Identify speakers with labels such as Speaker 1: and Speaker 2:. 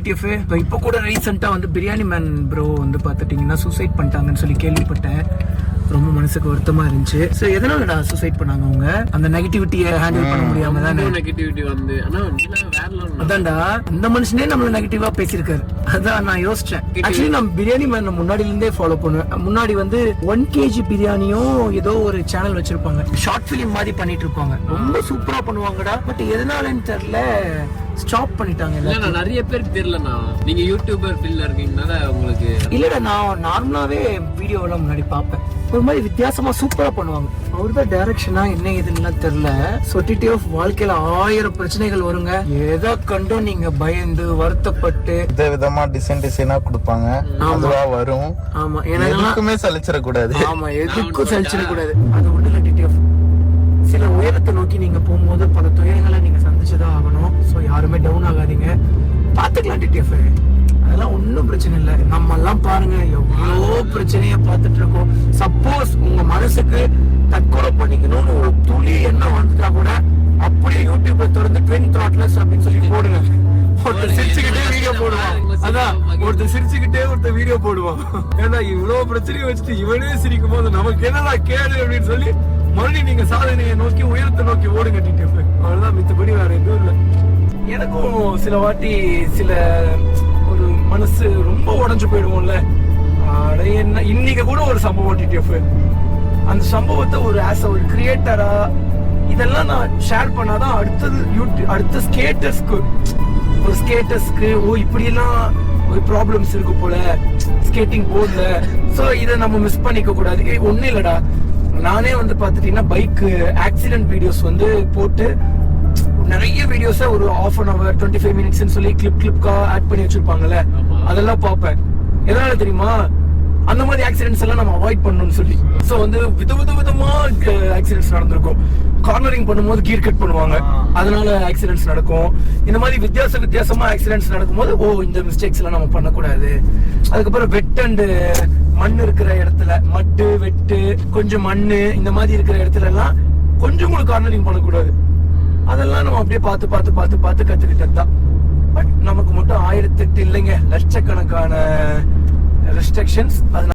Speaker 1: TTF. இப்போ கூட ரீசெண்டாக வந்து பிரியாணி மேன் ப்ரோ வந்து பார்த்துட்டிங்கன்னா சூசைட் பண்ணிட்டாங்கன்னு சொல்லி கேள்விப்பட்டேன். ரொம்ப மனசுக்கு வருத்தமா இருந்துச்சு. சோ எதனாலடா சூசைட் பண்ணாங்க அவங்க? அந்த நெகட்டிவிட்டியை ஹேண்டில் பண்ண முடியாம தானே.
Speaker 2: நெகட்டிவிட்டி வந்து
Speaker 1: அதான்டா இந்த மனுஷனே நம்மள நெகட்டிவா பேசியிருக்காரு. அதான் நான் யோசிச்சேன். ஆக்சுவலி நான் பிரியாணி மேன் முன்னாடில இருந்தே ஃபாலோ பண்ணுவேன். முன்னாடி வந்து 1 kg பிரியாணியும் ஏதோ ஒரு சேனல் வச்சிருப்பாங்க, ஷார்ட் பிலிம் மாதிரி பண்ணிட்டு இருப்பாங்க. ரொம்ப சூப்பரா பண்ணுவாங்கடா. பட் எதனாலன்னு தெரியல ஸ்டாப் பண்ணிட்டாங்க.
Speaker 2: இல்ல நிறைய பேருக்கு தெரியலண்ணா, நீங்க யூடியூபர் ஃபீல்ட்ல இருக்கீங்கனால உங்களுக்கு.
Speaker 1: இல்லடா நான் நார்மலாவே வீடியோ எல்லாம் முன்னாடி பார்ப்பேன். ஒரு மாதிரி வித்தியாசமா சூப்பரா பண்ணுவாங்க. அவர்தான் டைரக்ஷனா என்ன இதுன்னு தெரியல. சொட்டிட்டி ஆஃப் வாழ்க்கையில 1000 பிரச்சனைகள் வருங்க. எதை கண்டும் நீங்க பயந்து வருத்தப்பட்டு
Speaker 3: விதமா டிசைனா கொடுப்பாங்க. அதுவா வரும்.
Speaker 1: ஆமா,
Speaker 3: எனக்குமே சலிச்சிட கூடாது.
Speaker 1: ஆமா, எதுக்கும் சலிச்சிட கூடாது. அது ஒண்ணு இல்ல டிடி ஆஃப். சில உயரத்தை நோக்கி நீங்க போகும்போது பல துயரங்களை நீங்க சந்திச்சுதான் ஆகணும். சோ யாருமே டவுன் ஆகாதீங்க, பாத்துக்கலாம் டிடி ஆஃப். அதெல்லாம் ஒன்றும் பிரச்சனை இல்லை. நம்ம எல்லாம் பாருங்க எவ்வளோ பிரச்சனைய பார்த்துட்டு இருக்கோம். சப்போஸ் உங்க மனசுக்கு தற்கொலை பண்ணிக்கணும்னு ஒரு துளி எண்ணம் வந்துட்டா கூட அப்படியே யூடியூப்ல திறந்து ட்வின் த்ராட்லஸ் அப்படின்னு சொல்லி போடுங்க. ஒருத்தர் சிரிச்சுக்கிட்டே வீடியோ போடுவான். அதான் ஒருத்தர் சிரிச்சுக்கிட்டே ஒருத்தர் வீடியோ போடுவான். ஏன்னா இவ்வளவு பிரச்சனையை வச்சுட்டு இவனே சிரிக்கும் போது நமக்கு என்னடா கேடு அப்படின்னு சொல்லி மறுபடியும் நீங்க சாதனையை நோக்கி உயரத்தை நோக்கி ஓடுங்க டிடிஎஃப். அவ்வளவுதான், மித்தபடி வேற எதுவும் இல்லை. எனக்கும் சில வாட்டி சில ஒரு மனசு ரொம்ப உடஞ்சு போயிடுவோம்ல. என்ன இன்னைக்கு கூட ஒரு சம்பவம் டிடிஎஃப். அந்த சம்பவத்தை ஒரு ஆஸ் ஒரு கிரியேட்டரா இதெல்லாம் நான் ஷேர் பண்ணாதான் அடுத்தது யூடியூப் அடுத்த ஸ்கேட்டர்ஸ்க்கு ஓ இப்படி எல்லாம் ஒரு ப்ராப்ளம்ஸ் இருக்கு போல ஸ்கேட்டிங் போர்ட்ல. சோ இதை நம்ம மிஸ் பண்ணிக்க கூடாது. ஒன்னும் இல்லடா, நானே வந்து பாத்துட்டீங்கன்னா பைக் ஆக்சிடென்ட் வீடியோஸ் வந்து போட்டு நிறைய வீடியோஸ ஒரு 1/2 hour 25 minutes சொல்லி கிளிப்கா ஆட் பண்ணி வச்சிருப்பாங்கல்ல, அதெல்லாம் பார்ப்பேன். எதனால தெரியுமா? அந்த மாதிரி ஆக்சிடென்ட்ஸ் எல்லாம் நம்ம அவாய்ட் பண்ணணும்னு சொல்லி. சோ வந்து விதவிதமா ஆக்சிடென்ட்ஸ் நடந்திருக்கும். கார்னரிங் பண்ணும்போது கீர் கட் பண்ணுவாங்க, அதனால ஆக்சிடென்ட்ஸ் நடக்கும். இந்த மாதிரி வித்தியாசமா ஆக்சிடென்ட்ஸ் நடக்கும்போது ஓ இந்த மிஸ்டேக்ஸ் எல்லாம் நம்ம பண்ணக்கூடாது. அதுக்கப்புறம் வெட் அண்ட் மண் இருக்கிற இடத்துல, மட்டு வெட்டு கொஞ்சம் மண்ணு இந்த மாதிரி இருக்கிற இடத்துல எல்லாம் கொஞ்சம் கூட கார்னரிங் பண்ணக்கூடாது. அதெல்லாம் நம்ம அப்படியே பார்த்து கத்துக்கிட்டது தான். பட் நமக்கு மட்டும் 1008 இல்லைங்க, லட்சக்கணக்கான ரெஸ்ட்ரிக்ஷன்ஸ்.